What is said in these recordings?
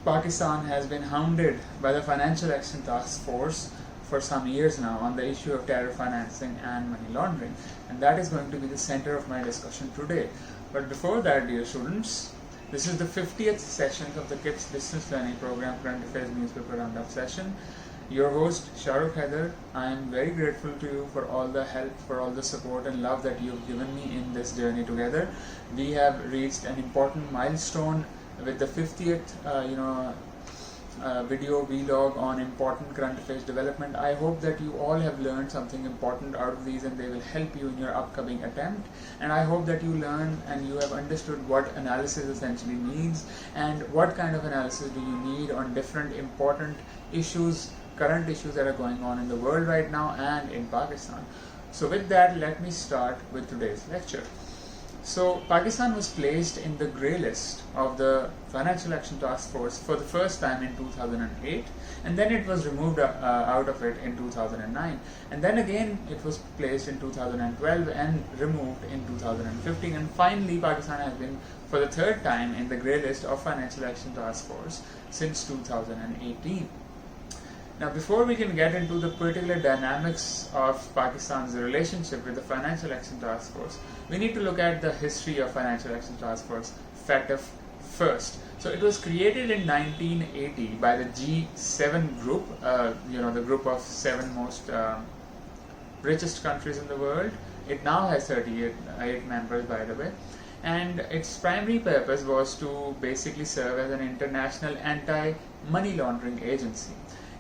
Pakistan has been hounded by the Financial Action Task Force for some years now on the issue of terror financing and money laundering, and that is going to be the center of my discussion today. But before that, dear students, this is the 50th session of the KIPS Distance Learning Program Current Affairs Newspaper Roundup session. Your host, Shahrukh Haider. I am very grateful to you for all the help, for all the support and love that you've given me in this journey together. We have reached an important milestone with the 50th video vlog on important current affairs development. I hope that you all have learned something important out of these and they will help you in your upcoming attempt. And I hope that you learn and you have understood what analysis essentially means and what kind of analysis do you need on different important issues, current issues that are going on in the world right now and in Pakistan. So with that, let me start with today's lecture. So Pakistan was placed in the grey list of the Financial Action Task Force for the first time in 2008, and then it was removed out of it in 2009, and then again it was placed in 2012 and removed in 2015, and finally Pakistan has been for the third time in the grey list of Financial Action Task Force since 2018. Now, before we can get into the particular dynamics of Pakistan's relationship with the Financial Action Task Force, we need to look at the history of Financial Action Task Force, FATF, first. So it was created in 1980 by the G7 group, the group of 7 most richest countries in the world. It now has 38 members, by the way. And its primary purpose was to basically serve as an international anti-money laundering agency.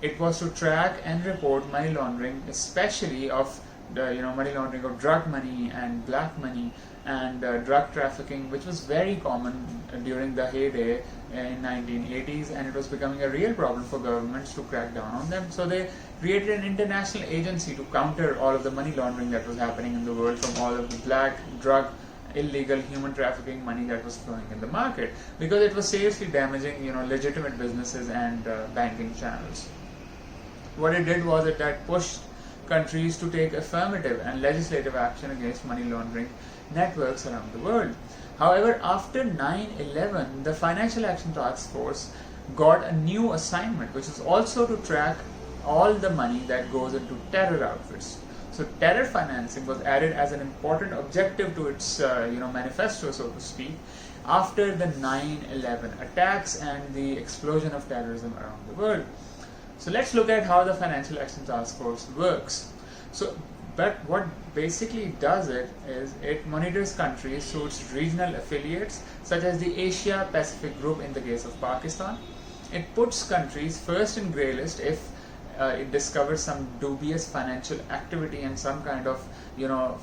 It was to track and report money laundering, especially of the money laundering of drug money and black money and drug trafficking, which was very common during the heyday in 1980s, and it was becoming a real problem for governments to crack down on them. So they created an international agency to counter all of the money laundering that was happening in the world from all of the black, drug, illegal human trafficking money that was flowing in the market, because it was seriously damaging legitimate businesses and banking channels. What it did was that pushed countries to take affirmative and legislative action against money laundering networks around the world. However, after 9/11, the Financial Action Task Force got a new assignment, which is also to track all the money that goes into terror outfits. So terror financing was added as an important objective to its manifesto, so to speak, after the 9/11 attacks and the explosion of terrorism around the world. So let's look at how the Financial Action Task Force works. But what basically does it is it monitors countries through its regional affiliates, such as the Asia Pacific Group in the case of Pakistan. It puts countries first in grey list if it discovers some dubious financial activity and some kind of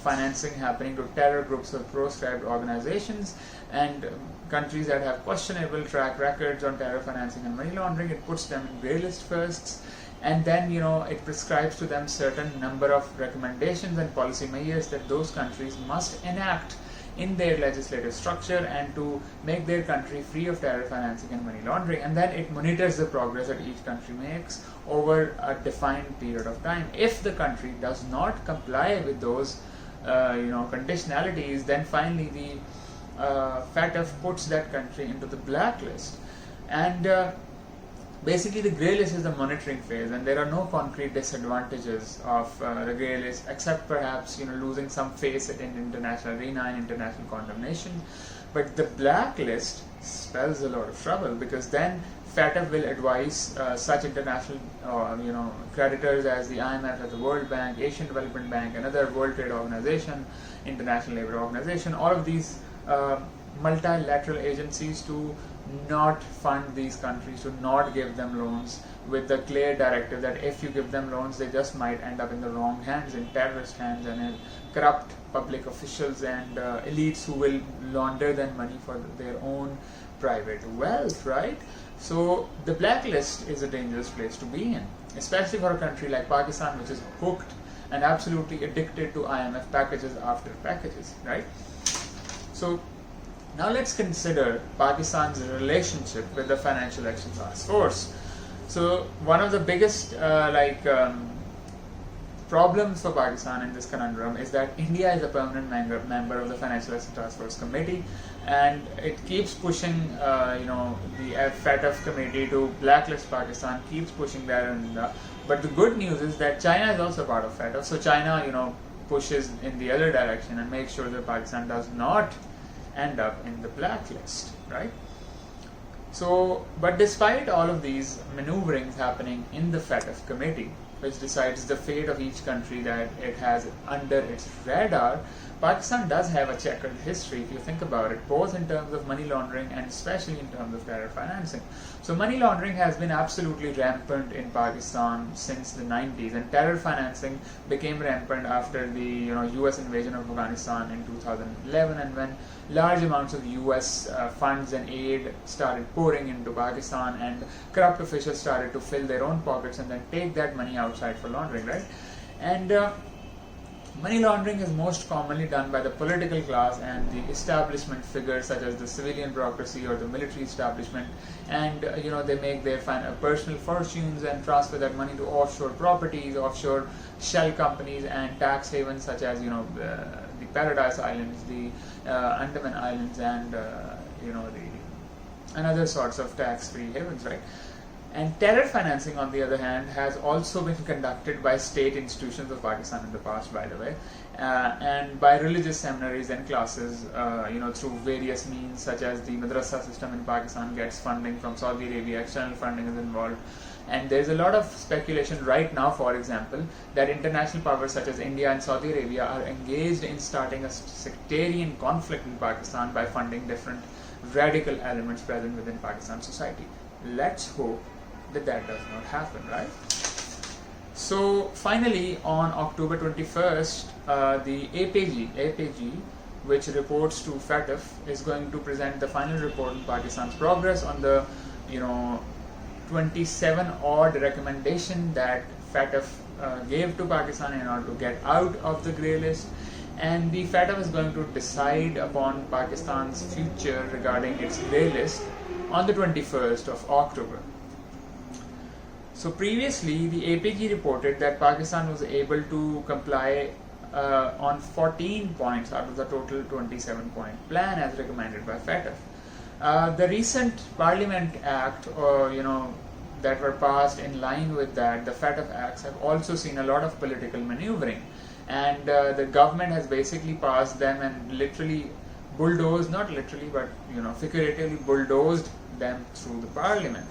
financing happening to terror groups or proscribed organizations, and countries that have questionable track records on terror financing and money laundering, it puts them in grey list first, and then it prescribes to them certain number of recommendations and policy measures that those countries must enact in their legislative structure and to make their country free of terror financing and money laundering, and then it monitors the progress that each country makes over a defined period of time. If the country does not comply with those conditionalities, then finally the FATF puts that country into the blacklist. And basically the grey list is the monitoring phase, and there are no concrete disadvantages of the grey list except perhaps losing some face in international arena and international condemnation. But the blacklist spells a lot of trouble, because then FATF will advise such international creditors as the IMF, the World Bank, Asian Development Bank, another World Trade Organization, International Labour Organization, all of these multilateral agencies to not fund these countries, to not give them loans, with the clear directive that if you give them loans, they just might end up in the wrong hands, in terrorist hands, and in corrupt public officials and elites who will launder their money for their own private wealth, right? So the blacklist is a dangerous place to be in, especially for a country like Pakistan, which is hooked and absolutely addicted to IMF packages after packages, right? So now let's consider Pakistan's relationship with the Financial Action Task Force. So one of the biggest problems for Pakistan in this conundrum is that India is a permanent member of the Financial Action Task Force Committee, and it keeps pushing, the FATF committee to blacklist Pakistan, keeps pushing that. But the good news is that China is also part of FATF, so China, pushes in the other direction and makes sure that Pakistan does not end up in the blacklist, right? So, but despite all of these maneuverings happening in the FATF committee, which decides the fate of each country that it has under its radar, Pakistan does have a checkered history, if you think about it, both in terms of money laundering and especially in terms of terror financing. So money laundering has been absolutely rampant in Pakistan since the 90s, and terror financing became rampant after the US invasion of Afghanistan in 2011, and when large amounts of US funds and aid started pouring into Pakistan, and corrupt officials started to fill their own pockets and then take that money outside for laundering, right? And money laundering is most commonly done by the political class and the establishment figures such as the civilian bureaucracy or the military establishment, and they make their personal fortunes and transfer that money to offshore properties, offshore shell companies and tax havens such as the Paradise Islands, the Andaman Islands, and and other sorts of tax-free havens, right? And terror financing, on the other hand, has also been conducted by state institutions of Pakistan in the past, by the way, and by religious seminaries and classes, through various means, such as the madrasa system in Pakistan gets funding from Saudi Arabia, external funding is involved. And there's a lot of speculation right now, for example, that international powers such as India and Saudi Arabia are engaged in starting a sectarian conflict in Pakistan by funding different radical elements present within Pakistan society. Let's hope that does not happen, right? So finally, on October 21st, the APG, which reports to FATF, is going to present the final report on Pakistan's progress on the 27 odd recommendation that FATF gave to Pakistan in order to get out of the grey list. And the FATF is going to decide upon Pakistan's future regarding its grey list on the 21st of October. So previously, the APG reported that Pakistan was able to comply on 14 points out of the total 27-point plan as recommended by FATF. The recent Parliament Act, that were passed in line with that, the FATF Acts, have also seen a lot of political maneuvering, and the government has basically passed them and literally bulldozed, not literally but figuratively bulldozed them through the parliament.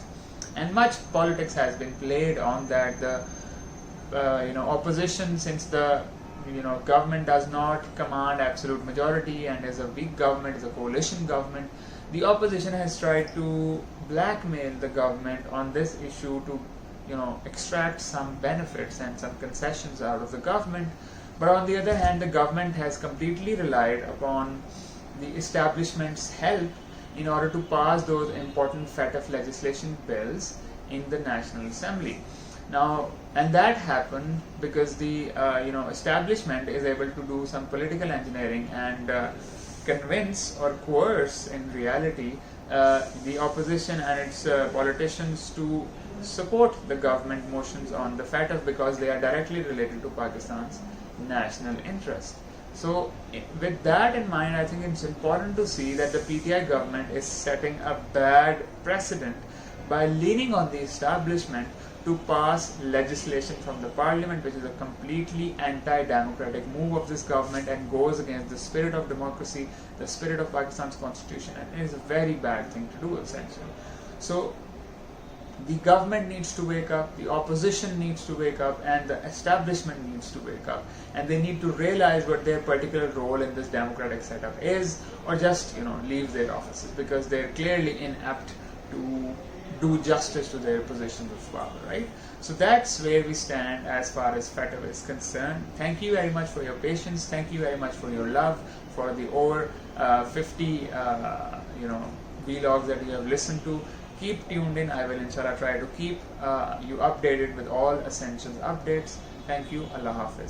And much politics has been played on that. The opposition, since the government does not command absolute majority and is a weak government, is a coalition government, the opposition has tried to blackmail the government on this issue to extract some benefits and some concessions out of the government. But on the other hand, the government has completely relied upon the establishment's help in order to pass those important FATF legislation bills in the National Assembly. Now, and that happened because the establishment is able to do some political engineering and convince or coerce, in reality, the opposition and its politicians to support the government motions on the FATF because they are directly related to Pakistan's national interest. So with that in mind, I think it's important to see that the PTI government is setting a bad precedent by leaning on the establishment to pass legislation from the parliament, which is a completely anti-democratic move of this government and goes against the spirit of democracy, the spirit of Pakistan's constitution, and it is a very bad thing to do, essentially. So the government needs to wake up, the opposition needs to wake up, and the establishment needs to wake up, and they need to realize what their particular role in this democratic setup is, or just leave their offices, because they're clearly inept to do justice to their positions of power, right? So that's where we stand as far as FATF is concerned. Thank you very much for your patience. Thank you very much for your love, for the over 50 vlogs that you have listened to. Keep tuned in. I will inshallah try to keep you updated with all essential updates. Thank you. Allah Hafiz.